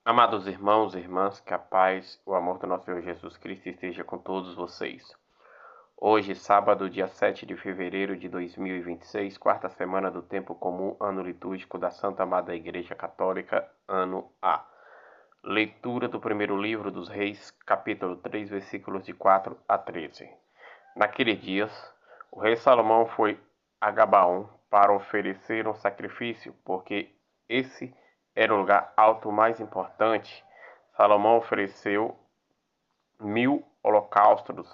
Amados irmãos e irmãs, que a paz, o amor do nosso Senhor Jesus Cristo esteja com todos vocês. Hoje, sábado, dia 7 de fevereiro de 2026, quarta semana do Tempo Comum, ano litúrgico da Santa Amada Igreja Católica, ano A. Leitura do primeiro livro dos Reis, capítulo 3, versículos de 4 a 13. Naqueles dias, o rei Salomão foi a Gabaon para oferecer um sacrifício, porque esse era o lugar alto mais importante. Salomão ofereceu 1000 holocaustos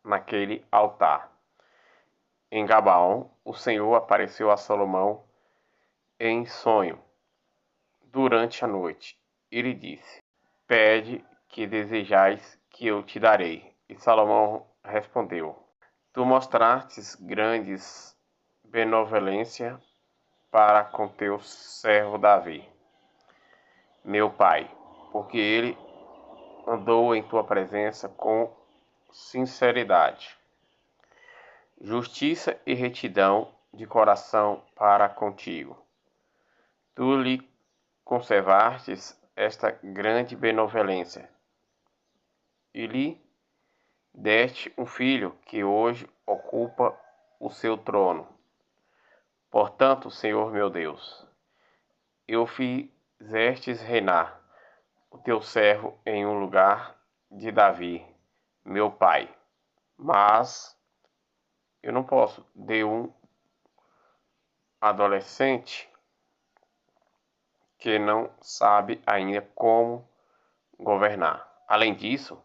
naquele altar. Em Gabaon, o Senhor apareceu a Salomão em sonho durante a noite. Ele disse: Pede que desejais que eu te darei. E Salomão respondeu: Tu mostrastes grandes benevolência para com teu servo Davi, meu pai, porque ele andou em tua presença com sinceridade, justiça e retidão de coração para contigo. Tu lhe conservastes esta grande benevolência e lhe deste um filho que hoje ocupa o seu trono. Portanto, Senhor meu Deus, eu fizestes reinar o teu servo em um lugar de Davi, meu pai. Mas eu não posso de um adolescente que não sabe ainda como governar. Além disso,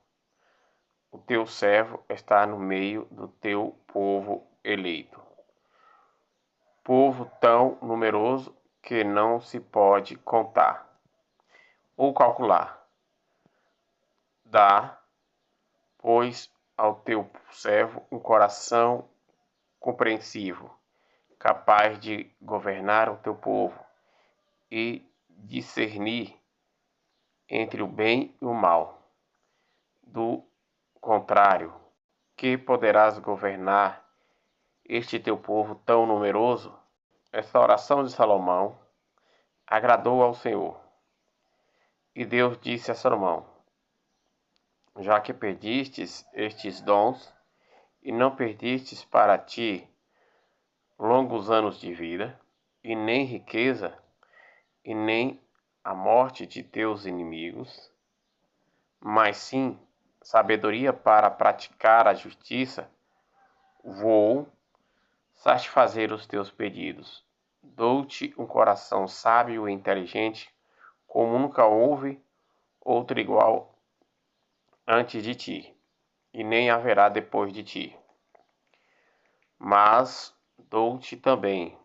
o teu servo está no meio do teu povo eleito. Povo tão numeroso que não se pode contar ou calcular. Dá, pois, ao teu servo um coração compreensivo, capaz de governar o teu povo e discernir entre o bem e o mal. Do contrário, que poderás governar este teu povo tão numeroso? Esta oração de Salomão agradou ao Senhor. E Deus disse a Salomão: Já que perdistes estes dons, e não perdistes para ti longos anos de vida, e nem riqueza, e nem a morte de teus inimigos, mas sim sabedoria para praticar a justiça, vou satisfazer os teus pedidos. Dou-te um coração sábio e inteligente, como nunca houve outro igual antes de ti, e nem haverá depois de ti. Mas dou-te também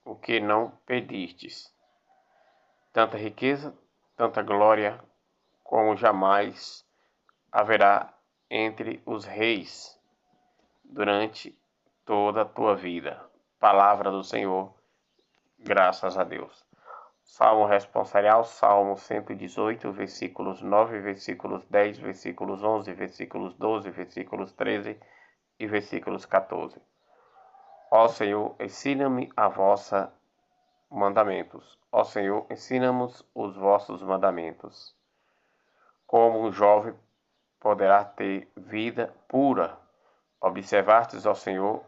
o que não pedistes, tanta riqueza, tanta glória, como jamais haverá entre os reis durante toda a tua vida. Palavra do Senhor, graças a Deus. Salmo responsorial, Salmo 118, versículos 9, versículos 10, versículos 11, versículos 12, versículos 13 e versículos 14. Ó Senhor, ensina-me a vossa mandamentos. Ó Senhor, ensina-nos os vossos mandamentos. Como um jovem poderá ter vida pura, observastes, ó Senhor,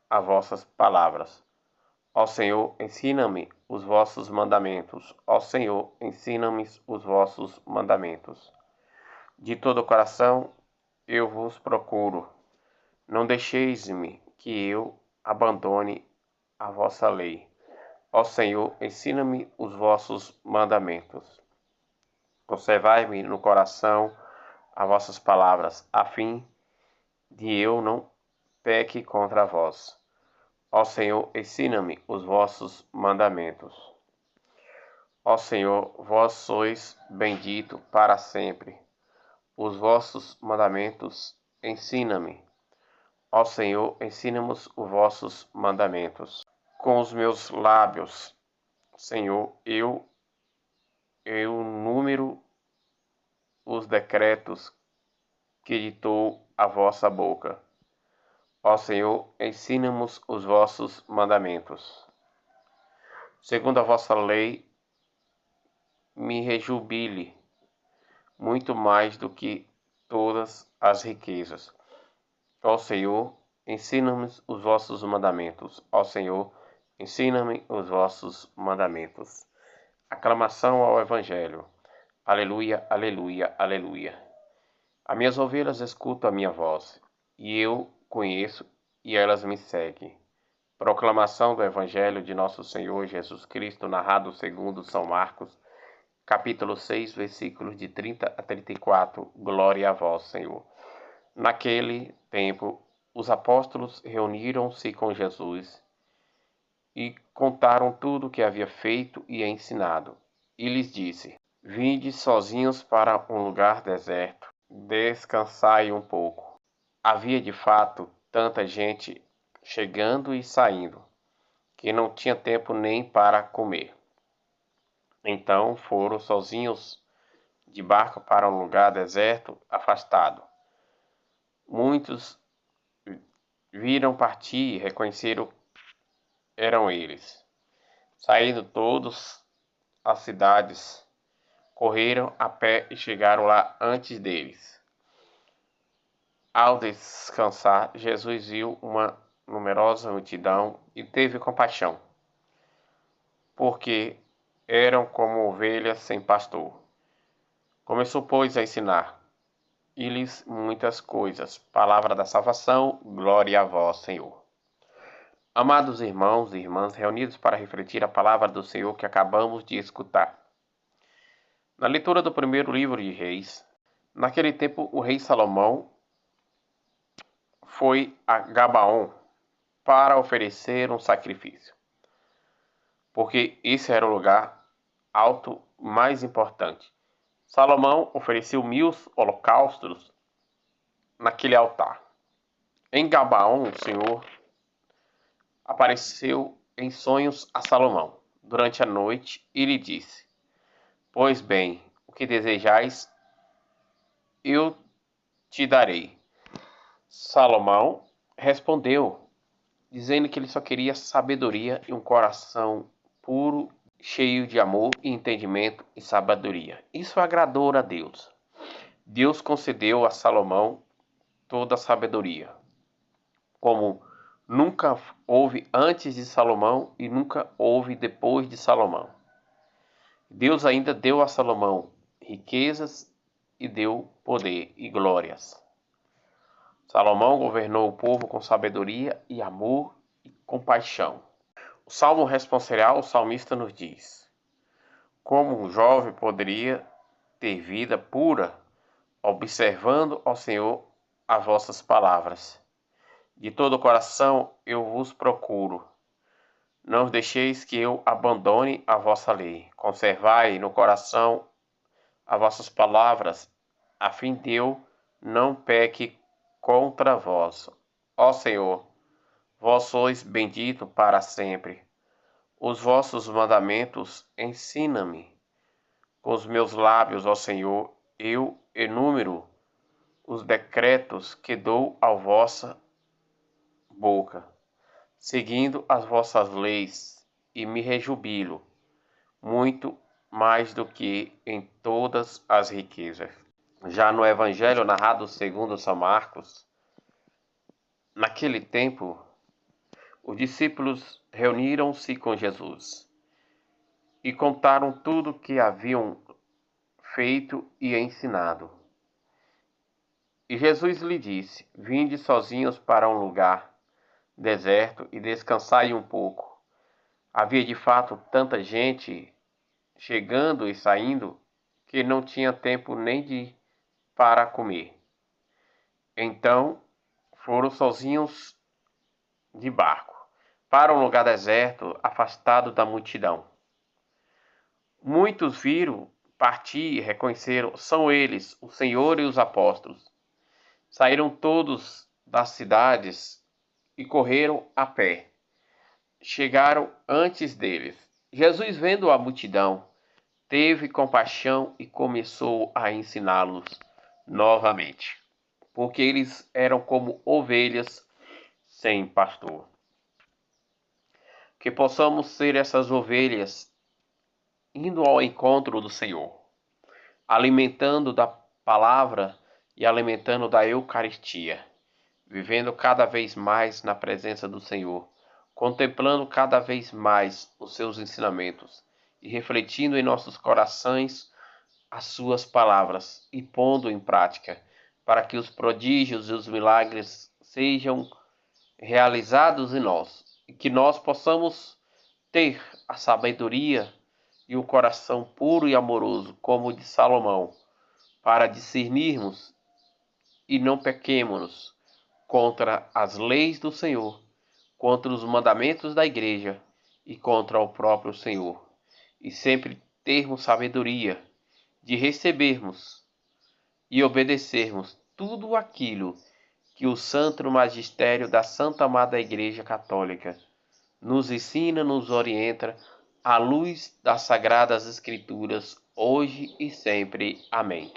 as vossas palavras. Ó Senhor, ensina-me os vossos mandamentos. Ó Senhor, ensina-me os vossos mandamentos. De todo o coração eu vos procuro. Não deixeis-me que eu abandone a vossa lei. Ó Senhor, ensina-me os vossos mandamentos. Conservai-me no coração as vossas palavras, a fim de eu não peque contra vós. Ó Senhor, ensina-me os vossos mandamentos. Ó Senhor, vós sois bendito para sempre. Os vossos mandamentos ensina-me. Ó Senhor, ensina-nos os vossos mandamentos. Com os meus lábios, Senhor, eu número os decretos que ditou a vossa boca. Ó Senhor, ensina-nos os vossos mandamentos. Segundo a vossa lei, me rejubile muito mais do que todas as riquezas. Ó Senhor, ensina-me os vossos mandamentos. Ó Senhor, ensina-me os vossos mandamentos. Aclamação ao Evangelho. Aleluia, aleluia, aleluia. As minhas ovelhas escutam a minha voz, e eu conheço, e elas me seguem. Proclamação do Evangelho de nosso Senhor Jesus Cristo, narrado segundo São Marcos, capítulo 6, versículos de 30 a 34. Glória a vós, Senhor. Naquele tempo, os apóstolos reuniram-se com Jesus e contaram tudo o que havia feito e ensinado. E lhes disse: Vinde sozinhos para um lugar deserto, descansai um pouco. Havia de fato tanta gente chegando e saindo, que não tinha tempo nem para comer. Então foram sozinhos de barco para um lugar deserto, afastado. Muitos viram partir e reconheceram eram eles. Saindo todos as cidades, correram a pé e chegaram lá antes deles. Ao descansar, Jesus viu uma numerosa multidão e teve compaixão, porque eram como ovelhas sem pastor. Começou, pois, a ensinar e lhes muitas coisas. Palavra da salvação, glória a vós, Senhor. Amados irmãos e irmãs, reunidos para refletir a palavra do Senhor que acabamos de escutar. Na leitura do primeiro livro de Reis, naquele tempo o rei Salomão foi a Gabaon para oferecer um sacrifício, porque esse era o lugar alto mais importante. Salomão ofereceu 1000 holocaustos naquele altar. Em Gabaon, o Senhor apareceu em sonhos a Salomão durante a noite e lhe disse: Pois bem, o que desejais, eu te darei. Salomão respondeu, dizendo que ele só queria sabedoria e um coração puro, cheio de amor e entendimento e sabedoria. Isso agradou a Deus. Deus concedeu a Salomão toda a sabedoria, como nunca houve antes de Salomão e nunca houve depois de Salomão. Deus ainda deu a Salomão riquezas e deu poder e glórias. Salomão governou o povo com sabedoria e amor e compaixão. O Salmo responsorial, o salmista nos diz: Como um jovem poderia ter vida pura, observando ao Senhor as vossas palavras. De todo o coração eu vos procuro. Não deixeis que eu abandone a vossa lei. Conservai no coração as vossas palavras, a fim de eu não peque contra vós. Ó Senhor, vós sois bendito para sempre. Os vossos mandamentos ensina-me. Com os meus lábios, ó Senhor, eu enumero os decretos que dou à vossa boca, seguindo as vossas leis, e me rejubilo, muito mais do que em todas as riquezas. Já no Evangelho narrado segundo São Marcos, naquele tempo, os discípulos reuniram-se com Jesus e contaram tudo o que haviam feito e ensinado. E Jesus lhe disse: Vinde sozinhos para um lugar deserto e descansai um pouco. Havia de fato tanta gente chegando e saindo que não tinha tempo nem para comer. Então foram sozinhos de barco para um lugar deserto, afastado da multidão. Muitos viram partir e reconheceram: são eles, o Senhor e os apóstolos. Saíram todos das cidades e correram a pé. Chegaram antes deles. Jesus, vendo a multidão, teve compaixão e começou a ensiná-los novamente, porque eles eram como ovelhas sem pastor. Que possamos ser essas ovelhas indo ao encontro do Senhor, alimentando da palavra e alimentando da Eucaristia, vivendo cada vez mais na presença do Senhor, contemplando cada vez mais os seus ensinamentos e refletindo em nossos corações as suas palavras e pondo em prática, para que os prodígios e os milagres sejam realizados em nós e que nós possamos ter a sabedoria e o coração puro e amoroso, como o de Salomão, para discernirmos e não pequemos contra as leis do Senhor, contra os mandamentos da igreja e contra o próprio Senhor, e sempre termos sabedoria de recebermos e obedecermos tudo aquilo que o Santo Magistério da Santa Amada Igreja Católica nos ensina, nos orienta, à luz das Sagradas Escrituras, hoje e sempre. Amém.